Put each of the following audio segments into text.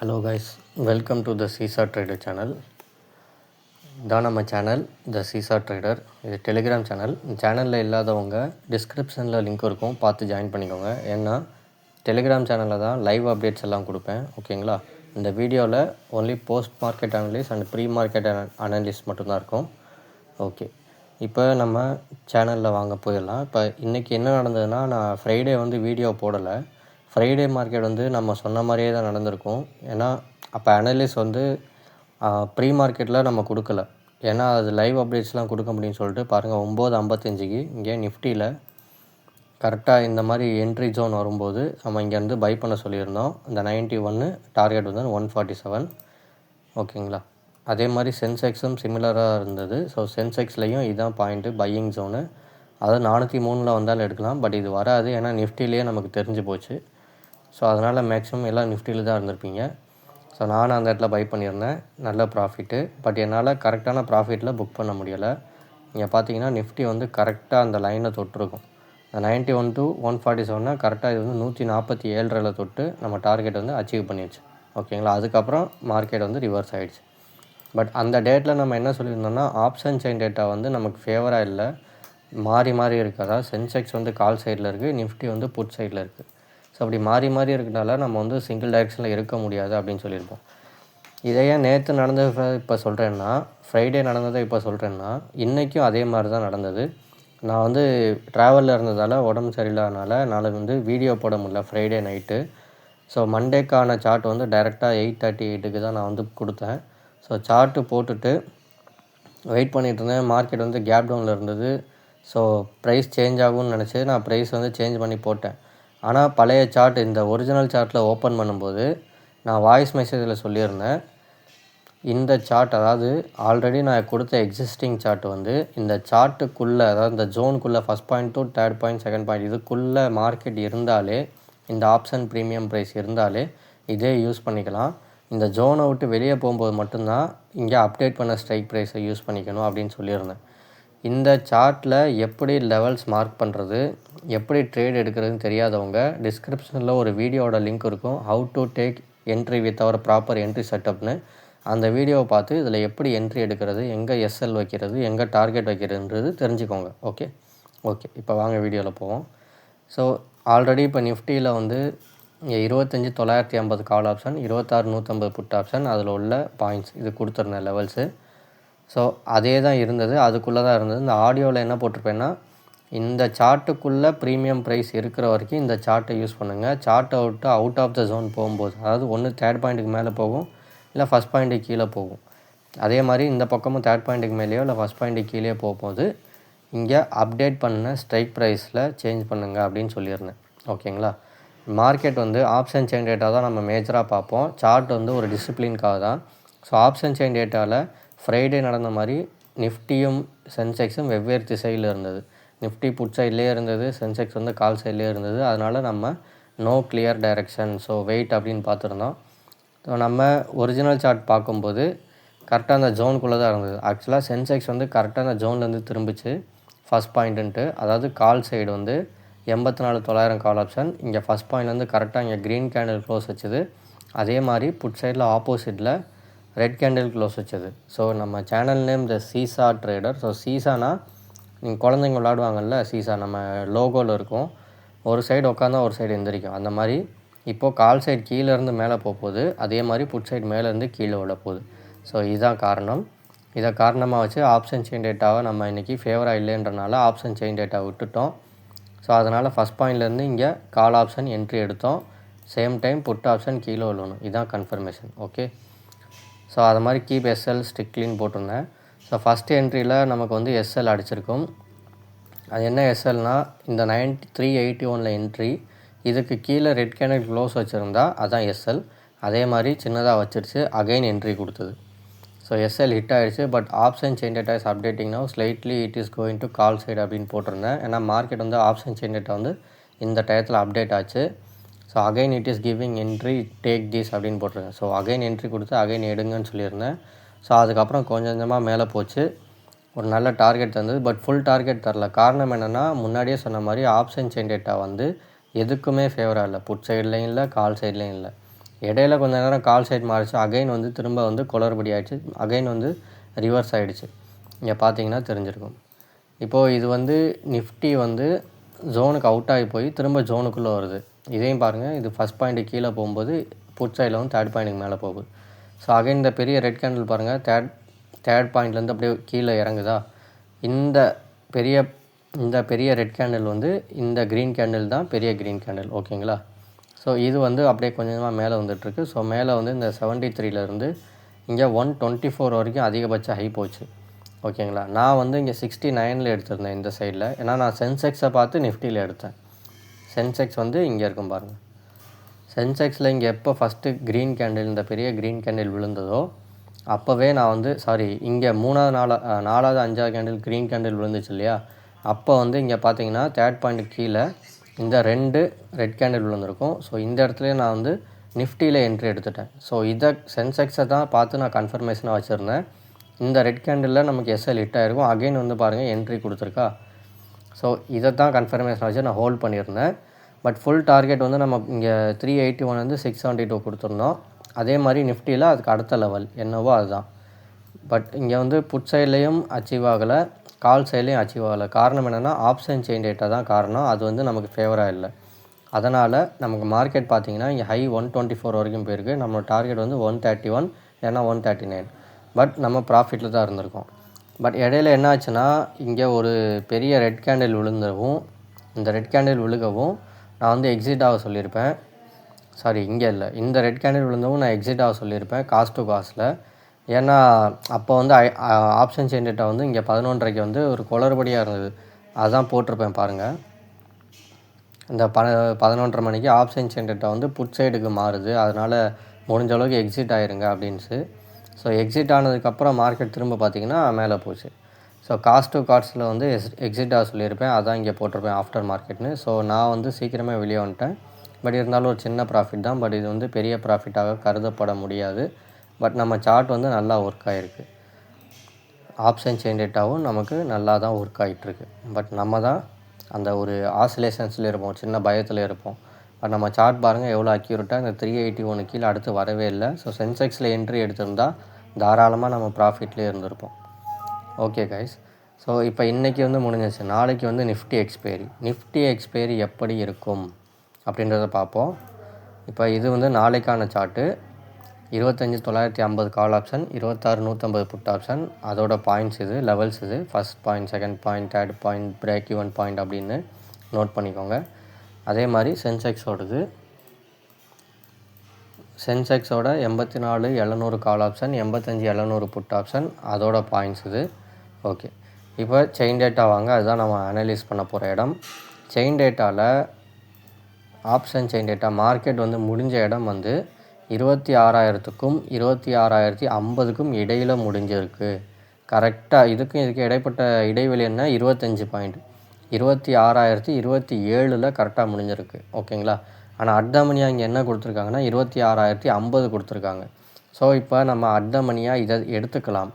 Hello guys, welcome to the Seesaw Trader channel. இதான் நம்ம channel த seesaw trader. இது Telegram channel. சேனலில் இல்லாதவங்க டிஸ்கிரிப்ஷனில் லிங்க் இருக்கும், பார்த்து ஜாயின் பண்ணிக்கோங்க. ஏன்னா டெலிகிராம் சேனலில் தான் லைவ் அப்டேட்ஸ் எல்லாம் கொடுப்பேன். ஓகேங்களா? இந்த வீடியோவில் only post market analyst and pre market analyst மட்டும்தான் இருக்கும். ஓகே, இப்போ நம்ம சேனலில் வாங்க போயிடலாம். இப்போ இன்றைக்கி என்ன நடந்ததுன்னா, நான் ஃப்ரைடே வீடியோ போடலை. ஃப்ரைடே மார்க்கெட் நம்ம சொன்ன மாதிரியே தான் நடந்திருக்கும். ஏன்னா அப்போ அனலிஸ்ட் ப்ரீ மார்க்கெட்டில் நம்ம கொடுக்கல. ஏன்னா அது லைவ் அப்டேட்ஸ்லாம் கொடுக்க முடியும்னு சொல்லிட்டு பாருங்கள், 9:55 இங்கே நிஃப்டியில் கரெக்டாக இந்த மாதிரி என்ட்ரி ஜோன் வரும்போது நம்ம இங்கேருந்து பை பண்ண சொல்லியிருந்தோம். இந்த 91 டார்கெட் 147. ஓகேங்களா? அதே மாதிரி சென்செக்ஸும் சிமிலராக இருந்தது. ஸோ சென்செக்ஸ்லேயும் இதுதான் பாயிண்ட்டு, பையிங் ஜோனு. அதாவது 403 வந்தாலும் எடுக்கலாம். பட் இது வராது, ஏன்னா நிஃப்டிலேயே நமக்கு தெரிஞ்சு போச்சு. ஸோ அதனால் மேக்ஸிமம் எல்லாம் நிஃப்டியில் தான் இருந்திருப்பீங்க. ஸோ நானும் அந்த இடத்துல பை பண்ணியிருந்தேன், நல்ல ப்ராஃபிட்டு. பட் என்னால் கரெக்டான ப்ராஃபிட்டில் புக் பண்ண முடியலை. இங்கே பார்த்தீங்கன்னா நிஃப்டி கரெக்டாக அந்த லைனை தொட்டிருக்கும். அந்த 91 to 147 கரெக்டாக இது 147 தொட்டு நம்ம டார்கெட் அச்சீவ் பண்ணிடுச்சு. ஓகேங்களா? அதுக்கப்புறம் மார்க்கெட் ரிவர்ஸ் ஆகிடுச்சு. பட் அந்த டேட்டில் நம்ம என்ன சொல்லியிருந்தோம்னா, ஆப்ஷன் செயின் டேட்டா நமக்கு ஃபேவராக இல்லை, மாறி மாறி இருக்குது. அதாவது சென்செக்ஸ் கால் சைடில் இருக்குது, நிஃப்டி புட் சைடில் இருக்குது. ஸோ அப்படி மாறி மாறி இருக்கிறனால நம்ம சிங்கிள் டைரெக்ஷனில் இருக்க முடியாது அப்படின்னு சொல்லியிருப்போம். இதையே நேற்று நடந்தது இப்போ சொல்கிறேன்னா, ஃப்ரைடே நடந்ததை இப்போ சொல்கிறேன்னா, இன்றைக்கும் அதே மாதிரி தான் நடந்தது. நான் ட்ராவலில் இருந்ததால் உடம்பு சரியில்லாதனால என்னால் வீடியோ போட முடியல ஃப்ரைடே நைட்டு. ஸோ மண்டேக்கான சார்ட் டைரெக்டாக 8:38 தான் நான் கொடுத்தேன். ஸோ சார்ட்டு போட்டுட்டு வெயிட் பண்ணிகிட்டு இருந்தேன். மார்க்கெட் கேப் டவுனில் இருந்தது. ஸோ ப்ரைஸ் சேஞ்ச் ஆகும்னு நினச்சி நான் ப்ரைஸ் சேஞ்ச் பண்ணி போட்டேன். ஆனால் பழைய சார்ட், இந்த ஒரிஜினல் சார்ட்டில் ஓப்பன் பண்ணும்போது நான் வாய்ஸ் மெசேஜில் சொல்லியிருந்தேன், இந்த சார்ட், அதாவது ஆல்ரெடி நான் கொடுத்த எக்ஸிஸ்டிங் சார்ட் இந்த சார்ட்டுக்குள்ளே, அதாவது இந்த ஜோனுக்குள்ளே first point to third point second point இதுக்குள்ளே மார்க்கெட் இருந்தாலே, இந்த ஆப்ஷன் ப்ரீமியம் ப்ரைஸ் இருந்தாலே இதே யூஸ் பண்ணிக்கலாம். இந்த ஜோனை விட்டு வெளியே போகும்போது மட்டும்தான் இங்கே அப்டேட் பண்ண ஸ்ட்ரைக் ப்ரைஸை யூஸ் பண்ணிக்கணும் அப்படின்னு சொல்லியிருந்தேன். இந்த சார்ட்டில் எப்படி லெவல்ஸ் மார்க் பண்ணுறது, எப்படி ட்ரேட் எடுக்கிறதுன்னு தெரியாதவங்க டிஸ்கிரிப்ஷனில் ஒரு வீடியோவோட லிங்க் இருக்கும், how to take entry with our proper entry செட்டப்னு. அந்த வீடியோவை பார்த்து இதில் எப்படி என்ட்ரி எடுக்கிறது, எங்கே எஸ்எல் வைக்கிறது, எங்கே டார்கெட் வைக்கிறதுன்றது தெரிஞ்சுக்கோங்க. ஓகே இப்போ வாங்க வீடியோவில் போவோம். ஸோ ஆல்ரெடி இப்போ நிஃப்டியில் 25,950 கால் ஆப்ஷன், 26,150 புட் ஆப்ஷன், அதில் உள்ள பாயிண்ட்ஸ் இது கொடுத்துருந்தேன் லெவல்ஸு. ஸோ அதே தான் இருந்தது, அதுக்குள்ளே தான் இருந்தது. இந்த ஆடியோவில் என்ன போட்டிருப்பேன்னா, இந்த சார்ட்டுக்குள்ளே ப்ரீமியம் ப்ரைஸ் இருக்கிற வரைக்கும் இந்த சார்ட்டை யூஸ் பண்ணுங்கள். சார்ட்டை விட்டு அவுட் ஆஃப் த ஜோன் போகும்போது, அதாவது ஒன்று தேர்ட் பாயிண்ட்டுக்கு மேலே போகும், இல்லை ஃபஸ்ட் பாயிண்ட்டுக்கு கீழே போகும். அதே மாதிரி இந்த பக்கமும் தேர்ட் பாயிண்ட்டுக்கு மேலேயோ இல்லை ஃபஸ்ட் பாயிண்ட்டுக்கு கீழே போகும்போது இங்கே அப்டேட் பண்ண ஸ்ட்ரைக் ப்ரைஸில் சேஞ்ச் பண்ணுங்கள் அப்படின்னு சொல்லியிருந்தேன். ஓகேங்களா? மார்க்கெட் ஆப்ஷன் செயின் டேட்டா தான் நம்ம மேஜராக பார்ப்போம். சார்ட் ஒரு டிசிப்ளின்காக தான். ஸோ ஆப்ஷன் செயின் டேட்டாவில் ஃப்ரைடே நடந்த மாதிரி நிஃப்டியும் சென்செக்ஸும் வெவ்வேறு திசையில் இருந்தது. நிஃப்டி புட் சைட்லேயே இருந்தது, சென்செக்ஸ் கால் சைட்லேயே இருந்தது. அதனால் நம்ம no clear direction, so wait அப்படின்னு பார்த்துருந்தோம். ஸோ நம்ம ஒரிஜினல் சார்ட் பார்க்கும்போது கரெக்டாக அந்த ஜோனுக்குள்ளே தான் இருந்தது. ஆக்சுவலாக சென்செக்ஸ் கரெக்டாக அந்த ஜோன்லேருந்து திரும்பிச்சு ஃபஸ்ட் பாயிண்ட்டுன்ட்டு, அதாவது கால் சைடு 84,900 கால் ஆப்ஷன். இங்கே ஃபஸ்ட் பாயிண்ட்லேருந்து கரெக்டாக இங்கே க்ரீன் கேண்டில் க்ளோஸ் வச்சுது. அதே மாதிரி புட் சைடில் ஆப்போசிட்டில் ரெட் கேண்டில் க்ளோஸ் வச்சது. ஸோ நம்ம channel name the seesaw trader. So சீசானா நீங்கள் குழந்தைங்க விளாடுவாங்கள்ல, சீசா நம்ம லோகோவில் இருக்கும், ஒரு சைடு உட்காந்தா ஒரு சைடு எந்திரிக்கும். அந்த மாதிரி இப்போது கால் சைடு கீழேருந்து மேலே போகுது, அதே மாதிரி புட் சைடு மேலேருந்து கீழே விட போகுது. ஸோ இதுதான் காரணம். இதை காரணமாக வச்சு ஆப்ஷன் செயின் டேட்டாவை நம்ம இன்றைக்கி ஃபேவராக இல்லைன்றனால ஆப்ஷன் செயின் டேட்டா விட்டுட்டோம். ஸோ அதனால் ஃபஸ்ட் பாயிண்ட்லேருந்து இங்கே கால் ஆப்ஷன் என்ட்ரி எடுத்தோம். சேம் டைம் புட் ஆப்ஷன் கீழே விழணும். இதுதான் கன்ஃபர்மேஷன். ஓகே, ஸோ அது மாதிரி கீப் எஸ்எல் ஸ்ட்ரிக்ட்லின்னு போட்டிருந்தேன். ஸோ ஃபஸ்ட் என்ட்ரியில் நமக்கு எஸ்எல் அடிச்சிருக்கும். அது என்ன எஸ்எல்னால், இந்த 9381 என்ட்ரி, இதுக்கு கீழே ரெட் கேண்டில் க்ளோஸ் வச்சுருந்தா அதான் எஸ்எல். அதே மாதிரி சின்னதாக வச்சிருச்சு, அகைன் என்ட்ரி கொடுத்தது. ஸோ எஸ்எல் ஹிட் ஆகிடுச்சு. But option chain data is updating now, slightly it is going to call side அப்படின்னு போட்டிருந்தேன். ஏன்னா மார்க்கெட் ஆப்ஷன் செயின் டேட்டா இந்த டயத்தில் அப்டேட் ஆச்சு. So again it is giving entry, take this அப்படின்னு போட்டிருக்கேன். ஸோ அகைன் என்ட்ரி கொடுத்து அகைன் எடுங்கன்னு சொல்லியிருந்தேன். ஸோ அதுக்கப்புறம் கொஞ்சம் கொஞ்சமாக மேலே போச்சு, ஒரு நல்ல டார்கெட் தந்தது. பட் ஃபுல் டார்கெட் தரல. காரணம் என்னென்னா, முன்னாடியே சொன்ன மாதிரி ஆப்ஷன் செயின் டேட்டா எதுக்குமே ஃபேவராக இல்லை, புட் சைட்லேயும் இல்லை, கால் சைட்லேயும் இல்லை. இடையில கொஞ்சம் நேரம் கால் சைட் மாறிச்சு, அகைன் வந்து திரும்ப வந்து குளறுபடி ஆகிடுச்சு, அகைன் வந்து ரிவர்ஸ் ஆகிடுச்சு. இங்கே பார்த்தீங்கன்னா தெரிஞ்சிருக்கும். இப்போது இது வந்து நிஃப்டி வந்து ஜோனுக்கு அவுட் ஆகி போய் திரும்ப ஜோனுக்குள்ளே வருது. இதையும் பாருங்கள், இது ஃபஸ்ட் பாயிண்ட்டு கீழே போகும்போது புட் சைடில் வந்து தேர்ட் பாயிண்ட்டுக்கு மேலே போகுது. ஸோ அகைன் இந்த பெரிய ரெட் கேண்டில் பாருங்கள், தேர்ட் பாயிண்ட்லேருந்து அப்படியே கீழே இறங்குதா. இந்த பெரிய ரெட் கேண்டில் வந்து இந்த க்ரீன் கேண்டில் தான் பெரிய க்ரீன் கேண்டில். ஓகேங்களா. ஸோ இது வந்து அப்படியே கொஞ்சமாக மேலே வந்துட்டுருக்கு. ஸோ மேலே வந்து இந்த 73லேருந்து இங்கே 124 வரைக்கும் அதிகபட்ச ஹை போச்சு. ஓகேங்களா. நான் வந்து இங்கே 69 எடுத்திருந்தேன் இந்த சைடில். ஏன்னா நான் சென்செக்ஸை பார்த்து நிஃப்டியில் எடுத்தேன். சென்செக்ஸ் வந்து இங்கே இருக்கும் பாருங்கள். சென்செக்ஸில் இங்கே எப்போ ஃபஸ்ட்டு க்ரீன் கேண்டில், இந்த பெரிய க்ரீன் கேண்டில் விழுந்ததோ அப்போவே நான் வந்து இங்கே 3வது 4வது 5வது கேண்டில் க்ரீன் கேண்டில் விழுந்துச்சு இல்லையா, அப்போ வந்து இங்கே பார்த்தீங்கன்னா தேர்ட் பாயிண்ட்டு கீழே இந்த 2 ரெட் கேண்டில் விழுந்திருக்கும். ஸோ இந்த இடத்துல நான் வந்து நிஃப்டியில் என்ட்ரி எடுத்துட்டேன். ஸோ இதை சென்செக்ஸை தான் பார்த்து நான் கன்ஃபர்மேஷனாக வச்சுருந்தேன். இந்த ரெட் கேண்டிலில் நமக்கு எஸ்எல் ஹிட் ஆகிருக்கும். அகைன் வந்து பாருங்கள் என்ட்ரி கொடுத்துருக்கா. ஸோ இதை தான் கன்ஃபர்மேஷன் வச்சு நான் ஹோல்ட் பண்ணியிருந்தேன். பட் ஃபுல் டார்கெட் வந்து நம்ம இங்கே 381 வந்து 672 கொடுத்துருந்தோம். அதே மாதிரி நிஃப்டியில் அதுக்கு அடுத்த லெவல் என்னவோ அதுதான். பட் இங்கே வந்து புட் சைட்லேயும் அச்சீவ் ஆகலை, கால் சைட்லேயும் அச்சீவ் ஆகலை. காரணம் என்னென்னா ஆப்ஷன் செயின் டேட்டா தான் காரணம். அது வந்து நமக்கு ஃபேவராக இல்லை. அதனால் நமக்கு மார்க்கெட் பார்த்திங்கன்னா இங்கே ஹை 124 வரைக்கும் போயிருக்கு. நம்ம டார்கெட் வந்து 131 இல்லைன்னா 139. பட் நம்ம ப்ராஃபிட்டில் தான் இருந்திருக்கோம். பட் இடையில என்ன ஆச்சுன்னா, இங்கே ஒரு பெரிய ரெட் கேண்டில் விழுந்தவும், இந்த ரெட் கேண்டில் விழுகவும் நான் வந்து எக்ஸிட் ஆக சொல்லியிருப்பேன். இங்கே இல்லை, இந்த ரெட் கேண்டில் விழுந்தவும் நான் எக்ஸிட் ஆக சொல்லியிருப்பேன் காஸ்ட் டு காஸ்ட்டில். ஏன்னா அப்போ வந்து ஆப்ஷன் செயின் டேட்டா வந்து இங்கே 11:30க்கு வந்து ஒரு குளறுபடியாக இருந்தது. அதுதான் போட்டிருப்பேன் பாருங்கள். இந்த 11:30 மணிக்கு ஆப்ஷன் செயின் டேட்டா வந்து புட் சைடுக்கு மாறுது, அதனால் முடிஞ்ச அளவுக்கு எக்ஸிட் ஆகிருங்க அப்படின்ச்சு. ஸோ எக்ஸிட் ஆனதுக்கப்புறம் மார்க்கெட் திரும்ப பார்த்திங்கன்னா மேலே போச்சு. ஸோ காஸ்ட் டு காஸ்ட்டில் வந்து எக்ஸிட் ஆக சொல்லியிருப்பேன், அதான் இங்கே போட்டிருப்பேன் ஆஃப்டர் மார்க்கெட்னு. ஸோ நான் வந்து சீக்கிரமே வெளியே வந்துட்டேன். பட் இருந்தாலும் ஒரு சின்ன ப்ராஃபிட் தான். பட் இது வந்து பெரிய ப்ராஃபிட்டாக கருதப்பட முடியாது. பட் நம்ம சார்ட் வந்து நல்லா ஒர்க் ஆகிருக்கு. ஆப்ஷன் செயின் டேட்டாவும் நமக்கு நல்லா தான் ஒர்க் ஆகிட்டுருக்கு. பட் நம்ம தான் அந்த ஒரு ஆசிலேஷன்ஸில் இருப்போம், சின்ன பயத்தில் இருப்போம். பட் நம்ம சார்ட் பாருங்கள் எவ்வளோ அக்யூரேட்டாக இந்த 381 கீழே அடுத்து வரவே இல்லை. ஸோ சென்செக்ஸில் என்ட்ரி எடுத்திருந்தால் தாராளமாக நம்ம ப்ராஃபிட்லேயே இருந்திருப்போம். Okay guys. ஸோ இப்போ இன்றைக்கி வந்து முடிஞ்சிச்சு. நாளைக்கு வந்து நிஃப்டி எக்ஸ்பைரி எப்படி இருக்கும் அப்படின்றத பார்ப்போம். இப்போ இது வந்து நாளைக்கான chart. 25,950 call option, 26,150 put option. அதோட பாயிண்ட்ஸ் இது, லெவல்ஸ் இது. First point, second point, third point, break even point அப்படின்னு நோட் பண்ணிக்கோங்க. அதே மாதிரி சென்செக்ஸோடது, சென்செக்ஸோட 84,700 கால் ஆப்ஷன், 85,700 புட் ஆப்ஷன். அதோட பாயிண்ட்ஸ் இது. ஓகே, இப்போ செயின் டேட்டா வாங்க, அதுதான் நம்ம அனலைஸ் பண்ண போகிற இடம். செயின் டேட்டாவில் ஆப்ஷன் செயின் டேட்டா மார்க்கெட் வந்து முடிஞ்ச இடம் வந்து 26,000க்கும் 26,050க்கும் இடையில் முடிஞ்சிருக்கு. கரெக்டாக இதுக்கு இடைப்பட்ட இடைவெளி என்ன, 25 பாயிண்ட். 26,027 கரெக்டாக முடிஞ்சிருக்கு. ஓகேங்களா. ஆனால் அட்டமணியாக இங்கே என்ன கொடுத்துருக்காங்கன்னா 26,050 கொடுத்துருக்காங்க. ஸோ இப்போ நம்ம அட்டமணியாக இதை எடுத்துக்கலாம்.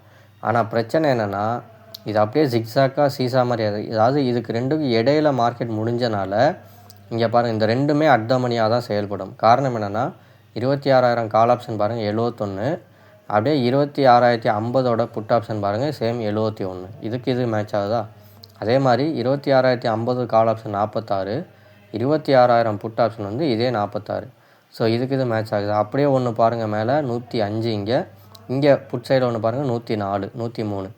ஆனால் பிரச்சனை என்னென்னா, இது அப்படியே ஜிக்ஸாக்காக சீசா மாதிரி அதாவது இதுக்கு ரெண்டுக்கும் இடையில மார்க்கெட் முடிஞ்சனால இங்கே பாருங்கள், இந்த ரெண்டுமே அட்டமணியாக தான் செயல்படும். காரணம் என்னென்னா 26,000 கால் ஆப்ஷன் பாருங்கள் 71, அப்படியே 26,050 புட் ஆப்ஷன் பாருங்கள் சேம் 71. இதுக்கு இது மேட்ச் ஆகுதா. அதே மாதிரி 26,050 கால் ஆப்ஷன் 46, 26,000 புட் ஆப்ஷன் வந்து இதே 46. ஸோ இதுக்கு இது மேட்ச் ஆகுது. அப்படியே ஒன்று பாருங்கள் மேலே 105, இங்கே புட் சைடில் ஒன்று பாருங்கள் 104, 103.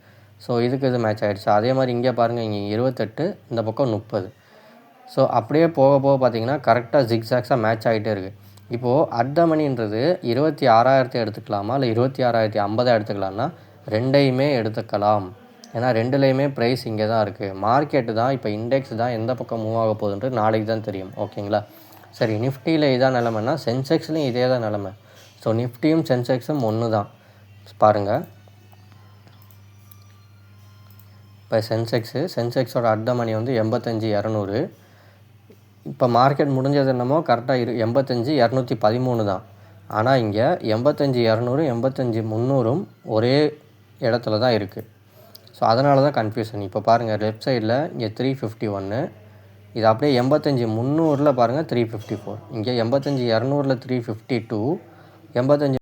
ஸோ இதுக்கு இது மேட்ச் ஆகிடுச்சு. அதே மாதிரி இங்கே பாருங்கள், இங்கே 28, இந்த பக்கம் 30. ஸோ அப்படியே போக போக பார்த்திங்கன்னா கரெக்டாக ஜிக்ஸாக்ஸாக மேட்ச் ஆகிட்டே இருக்குது. இப்போது அட் த மணின்றது 26,000 எடுத்துக்கலாமா இல்லை 26,050 எடுத்துக்கலாம்னா ரெண்டையுமே எடுத்துக்கலாம். ஏன்னா ரெண்டுலேயுமே ப்ரைஸ் இங்கே தான் இருக்குது. மார்க்கெட்டு தான் இப்போ இண்டெக்ஸ் தான் எந்த பக்கம் மூவ் ஆக போகுதுன்றது நாளைக்கு தான் தெரியும். ஓகேங்களா. சரி, நிஃப்டியில் இதான் நிலமைன்னா சென்செக்ஸ்லையும் இதே தான் நிலமை. ஸோ நிஃப்டியும் சென்செக்ஸும் ஒன்று தான் பாருங்கள். இப்போ சென்செக்ஸோட அட் த மணி வந்து 85,200. இப்போ மார்க்கெட் முடிஞ்சது என்னமோ கரெக்டாக 85,213 தான். ஆனால் இங்கே 85,200, 85,300 ஒரே இடத்துல தான் இருக்குது. ஸோ அதனால தான் கன்ஃபியூஷன். இப்போ பாருங்கள் லெஃப்ட் சைடில் இங்கே 351, இது அப்படியே 85,300 பாருங்கள் 354, இங்கே 85,200 352, 85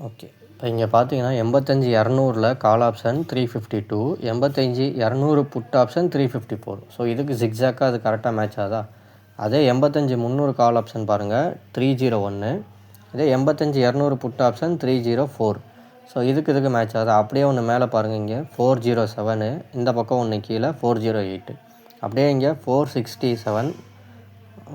ஓகே. இப்போ இங்கே பார்த்தீங்கன்னா 85-200 call option 352, 85-200 put option 354. So இதுக்கு ஜிக்ஸாக்காக அது கரெக்டாக மேட்ச் ஆகுதா? அதே 85-300 கால் ஆப்ஷன் பாருங்கள் 301, இதே 85-200 புட் ஆப்ஷன் 304. ஸோ இதுக்கு மேட்ச் ஆகுதா? அப்படியே ஒன்று மேலே பாருங்கள், இங்கே 407, இந்த பக்கம் ஒன்று கீழே 408, அப்படியே இங்கே 467,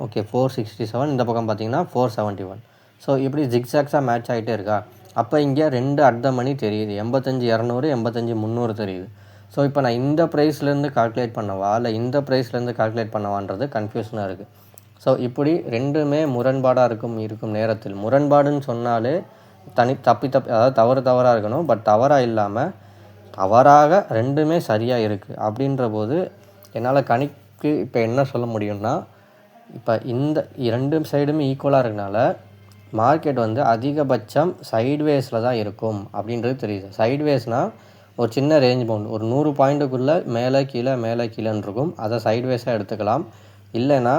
ஓகே 467, இந்த பக்கம் பார்த்தீங்கன்னா 471. ஸோ இப்படி ஜிக்ஸாக்ஸாக மேட்ச் ஆகிட்டே இருக்கா? அப்போ இங்கே 2 அட் த மணி தெரியுது, 85-200, 85-300 தெரியுது. ஸோ இப்போ நான் இந்த ப்ரைஸ்லேருந்து கால்குலேட் பண்ணவா இல்லை இந்த ப்ரைஸ்லேருந்து கால்குலேட் பண்ணவான்றது கன்ஃபியூஷனாக இருக்குது. ஸோ இப்படி ரெண்டுமே முரண்பாடாக இருக்கும் நேரத்தில், முரண்பாடுன்னு சொன்னாலே அதாவது தவறாக இருக்கணும். பட் தவறாக இல்லாமல் தவறாக ரெண்டுமே சரியாக இருக்குது அப்படின்ற போது என்னால் கணிக்கு இப்போ என்ன சொல்ல முடியும்னா, இப்போ இந்த 2 சைடுமே ஈக்குவலாக இருக்கனால மார்க்கெட் வந்து அதிகபட்சம் சைட்வேஸில் தான் இருக்கும் அப்படின்றது தெரியுது. சைட்வேஸ்னால் ஒரு சின்ன ரேஞ்ச் பவுண்ட், ஒரு 100 பாயிண்ட்டுக்குள்ளே மேலே கீழேன்னு இருக்கும், அதை சைட்வேஸாக எடுத்துக்கலாம். இல்லைன்னா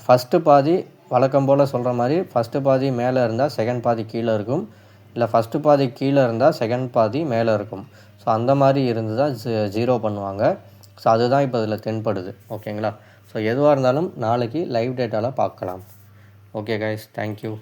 ஃபஸ்ட்டு பாதி வழக்கம் போல் சொல்கிற மாதிரி ஃபஸ்ட்டு பாதி மேலே இருந்தால் செகண்ட் பாதி கீழே இருக்கும், இல்லை ஃபஸ்ட்டு பாதி கீழே இருந்தால் செகண்ட் பாதி மேலே இருக்கும். ஸோ அந்த மாதிரி இருந்து தான் ஜீரோ பண்ணுவாங்க. ஸோ அதுதான் இப்போ இதில் தென்படுது. ஓகேங்களா? ஸோ எதுவாக இருந்தாலும் நாளைக்கு லைவ் டேட்டாவில் பார்க்கலாம். Okay guys, thank you.